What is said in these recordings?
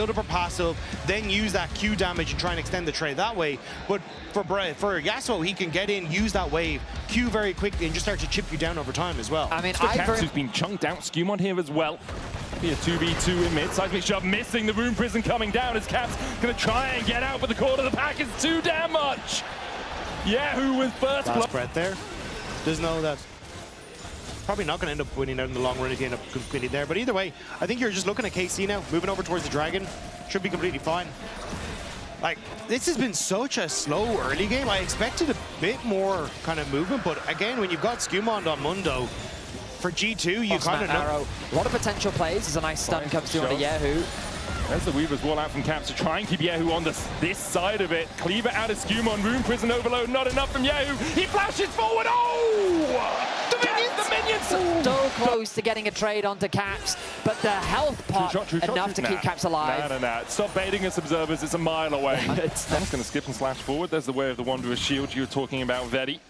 build up a passive, then use that Q damage and try and extend the trade that way. But for Yasuo, he can get in, use that wave, Q very quickly, and just start to chip you down over time as well. I mean, Caps who's been chunked out, SkewMond here as well. Be a 2v2 in mid, seismic shove missing, the Rune Prison coming down as Caps gonna try and get out, but the core of the pack is too damn much. Kyeahoo with first blood. Last breath there. Does know that probably not going to end up winning out in the long run if you end up competing there. But either way, I think you're just looking at KC now, moving over towards the Dragon. Should be completely fine. Like, this has been such a slow early game. I expected a bit more kind of movement, but again, when you've got SkewMond on Mundo, for G2, you kind of know. A lot of potential plays as a nice stun comes through onto Kyeahoo. There's the Weaver's wall out from Caps to try and keep Kyeahoo on this side of it. Cleaver out of SkewMond, Rune Prison overload, not enough from Kyeahoo. He flashes forward, oh! The minions! So close to getting a trade onto Caps, but the health pot enough to keep Caps alive. Nah. Stop baiting us, observers, it's a mile away. I'm just gonna skip and slash forward. There's the way of the Wanderer's shield you were talking about, Vedi.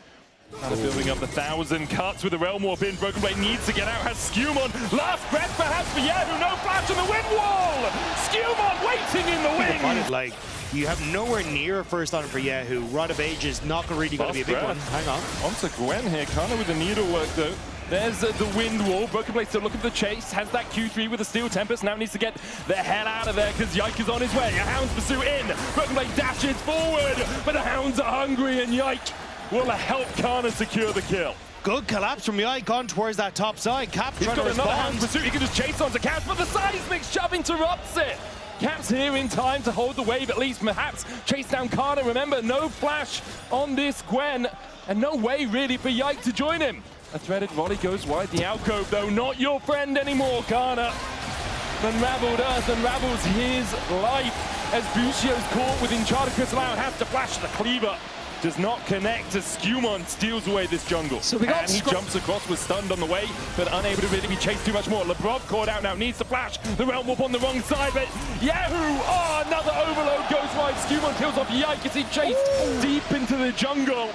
Kind of building up the 1,000 cuts with the Realm Warp in. BrokenBlade needs to get out, has SkewMond. Last breath perhaps for Kyeahoo, no flash on the wind wall! SkewMond waiting in the wing! Like, you have nowhere near a first on for Kyeahoo. Rod of Age is not really going to be a big one. Hang on. Onto Gwen here, Canna with the needlework though. There's the wind wall. BrokenBlade still looking for the chase. Has that Q3 with the Steel Tempest. Now needs to get the hell out of there because Yike is on his way. A Hound's Pursuit in. BrokenBlade dashes forward, but the Hounds are hungry and Yike will help Canna secure the kill. Good collapse from Yike on towards that top side. Cap trying to respond. Hound's Pursuit. He can just chase onto Caps, but the seismic shove interrupts it. Caps here in time to hold the wave, at least perhaps chase down Canna. Remember, no flash on this Gwen, and no way really for Yike to join him. A threaded volley goes wide. The alcove, though, not your friend anymore, Canna. Unraveled Earth unravels his life as Busio's caught with Enchanted Crystal out, has to flash the cleaver. Does not connect as SkewMond steals away this jungle. So and he jumps across, was stunned on the way, but unable to really be chased too much more. Labrov caught out now, needs to flash. The Realm Warp on the wrong side, but Kyeahoo! Oh, another overload goes wide. SkewMond kills off Yike as he chased deep into the jungle.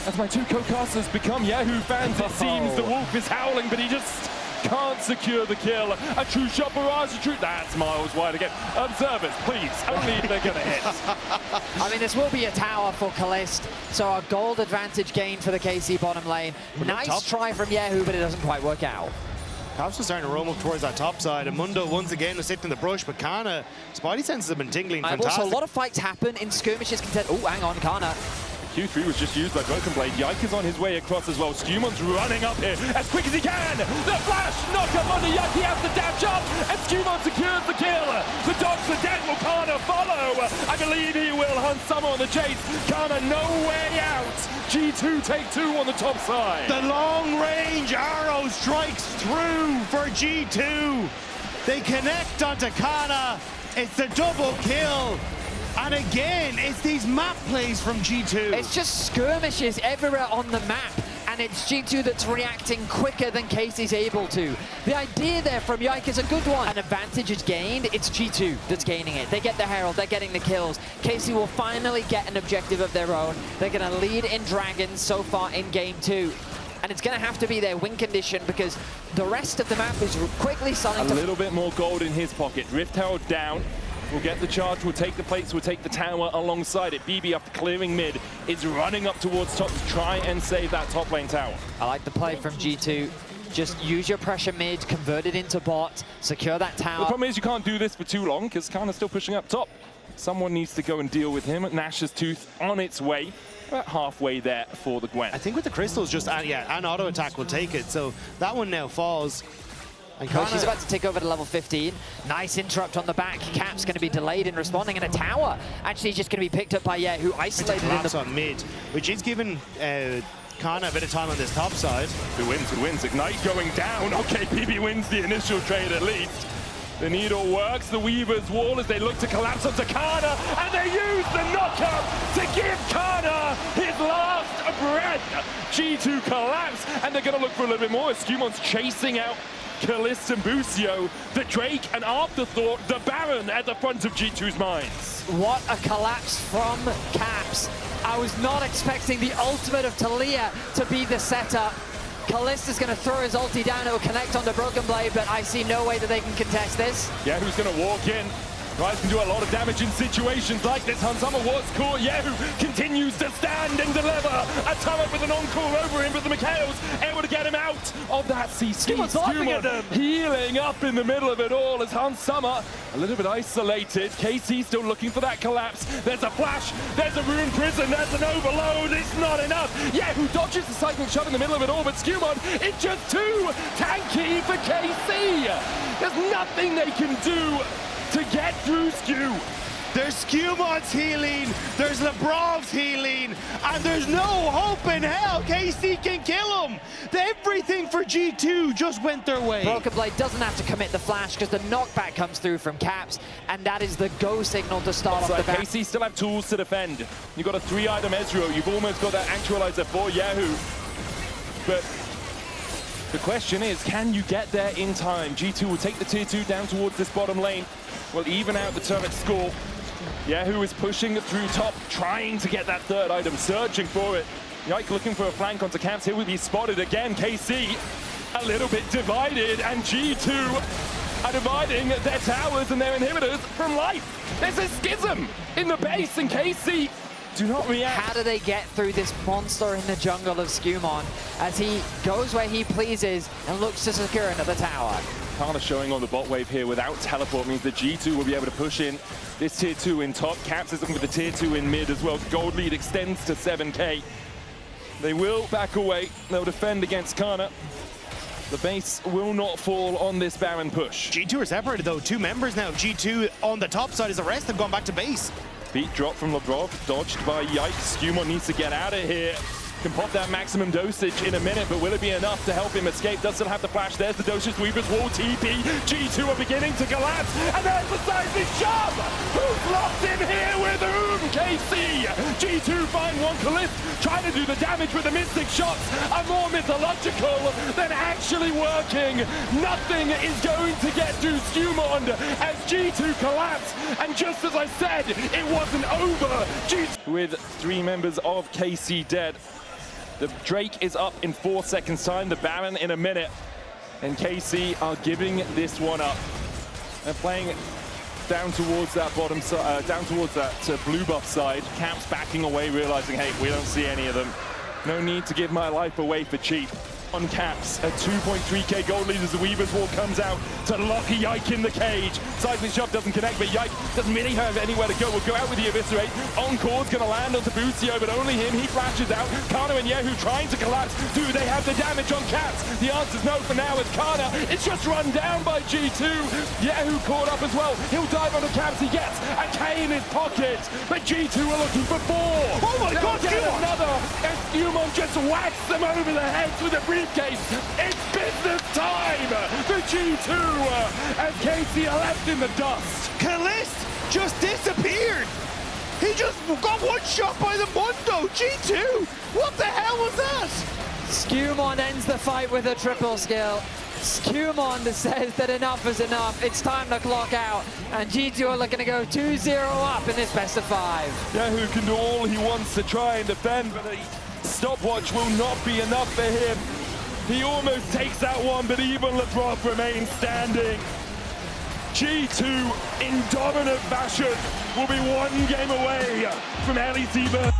As my two co-casters become Kyeahoo fans, it seems the wolf is howling, but he just can't secure the kill. A true shot barrage, that's miles wide again. Observers, please, only if they're gonna hit. I mean, this will be a tower for Caliste, so a gold advantage gain for the KC bottom lane. Nice try from Kyeahoo, but it doesn't quite work out. Caps is starting to roam up towards that top side, and Mundo once again was sitting in the brush, but Canna, Spidey senses have been tingling. Fantastic. Also, a lot of fights happen in skirmishes contest. Oh, hang on, Canna. Q3 was just used by BrokenBlade. Yike is on his way across as well. SkewMond's running up here as quick as he can. The flash, knock up under Yike, he has to dash up, and SkewMond secures the kill. The dogs are dead, will Canna follow? I believe he will hunt someone on the chase. Canna, no way out. G2 take two on the top side. The long-range arrow strikes through for G2. They connect onto Canna. It's the double kill. And again, it's these map plays from G2. It's just skirmishes everywhere on the map, and it's G2 that's reacting quicker than KC's able to. The idea there from Yike is a good one. An advantage is gained, it's G2 that's gaining it. They get the Herald, they're getting the kills. KC will finally get an objective of their own. They're gonna lead in Dragons so far in game 2. And it's gonna have to be their win condition because the rest of the map is quickly starting to... A little bit more gold in his pocket. Rift Herald down. We'll get the charge, we'll take the plates, we'll take the tower alongside it. BB, after clearing mid, is running up towards top to try and save that top lane tower. I like the play from G2. Just use your pressure mid, convert it into bot, secure that tower. The problem is you can't do this for too long because Canna's still pushing up top. Someone needs to go and deal with him. Nash's Tooth on its way. About halfway there for the Gwen. I think with the crystals, just an auto attack will take it. So that one now falls. And she's about to take over to level 15. Nice interrupt on the back. Cap's going to be delayed in responding, and a tower actually just going to be picked up by Kyeahoo, isolated in the... on mid, which is giving Canna a bit of time on this top side. Who wins? Who wins? Ignite going down. Okay, BB wins the initial trade at least. The needle works, the Weaver's wall as they look to collapse onto Canna, and they use the knockup to give Canna his last breath. G2 collapse, and they're going to look for a little bit more as SkewMond's chasing out Caliste and Busio, the Drake, an afterthought, the Baron at the front of G2's minds. What a collapse from Caps. I was not expecting the ultimate of Talia to be the setup. Caliste is going to throw his ulti down. It will connect onto BrokenBlade, but I see no way that they can contest this. Yeah, who's going to walk in? Riot can do a lot of damage in situations like this. Hansama was caught. Yahoo continues to stand and deliver. A turret with an encore over him, but the Mikhail's able to get him out of that CC. SkewMond healing up in the middle of it all as Hansama a little bit isolated. KC still looking for that collapse. There's a flash. There's a rune prison. There's an overload. It's not enough. Yahoo dodges the cycling shot in the middle of it all, but SkewMond, it's just too tanky for KC. There's nothing they can do to get through Skew. There's SkewMond's healing, there's Labrov's healing, and there's no hope in hell KC can kill him. Everything for G2 just went their way. BrokenBlade doesn't have to commit the flash because the knockback comes through from Caps, and that is the go signal to start off the back. KC still have tools to defend. You've got a 3-item Ezreal, you've almost got that actualizer for Yahoo. But the question is, can you get there in time? G2 will take the tier 2 down towards this bottom lane. Will even out the turret score. Yahoo is pushing through top, trying to get that 3rd item, searching for it. Yike looking for a flank onto Caps. Here will be spotted again. KC a little bit divided, and G2 are dividing their towers and their inhibitors from life. There's a schism in the base, and KC do not react. How do they get through this monster in the jungle of SkewMond as he goes where he pleases and looks to secure another tower? Canna showing on the bot wave here without teleport means that G2 will be able to push in this tier 2 in top. Caps is looking for the tier 2 in mid as well. Gold lead extends to 7k. They will back away. They'll defend against Canna. The base will not fall on this Baron push. G2 are separated though, 2 members now. G2 on the top side is the rest have gone back to base. Beat drop from Labrov, dodged by Yike. SkewMond needs to get out of here. Can pop that maximum dosage in a minute, but will it be enough to help him escape? Does still have the flash. There's the dosage. Weaver's wall TP. G2 are beginning to collapse, and there's the seismic shove! Who's locked in here with whom? KC! G2 find one Caliste, trying to do the damage with the mystic shots are more mythological than actually working. Nothing is going to get through SkewMond as G2 collapse, and just as I said, it wasn't over. G2 with 3 members of KC dead. The Drake is up in 4 seconds time, the Baron in a minute, and KC are giving this one up. They're playing down towards that bottom side, down towards that blue buff side. Caps backing away, realizing, hey, we don't see any of them. No need to give my life away for cheap. On Caps, a 2.3k gold lead as the Weaver's Wall comes out to lock Yike in the cage. Cycling shove doesn't connect, but Yike doesn't really have anywhere to go. We'll go out with the Eviscerate. Encore's going to land onto Busio, but only him. He flashes out. Canna and Yahoo trying to collapse. Do they have the damage on Caps? The answer's no for now as Canna. It's just run down by G2. Yahoo caught up as well. He'll dive onto Caps. He gets a K in his pocket, but G2 are looking for 4. Oh my God, Another. And SkewMond just whacks them over the heads with a briefcase. It's business time for G2 as KC are left in the dust. Caliste just disappeared. He just got one shot by the Mundo. G2, what the hell was that? SkewMond ends the fight with a triple skill. SkewMond says that enough is enough. It's time to clock out. And G2 are looking to go 2-0 up in this best of 5. Yahoo can do all he wants to try and defend, but a stopwatch will not be enough for him. He almost takes that one, but even Labrov remains standing. G2, in dominant fashion, will be 1 game away from LEC.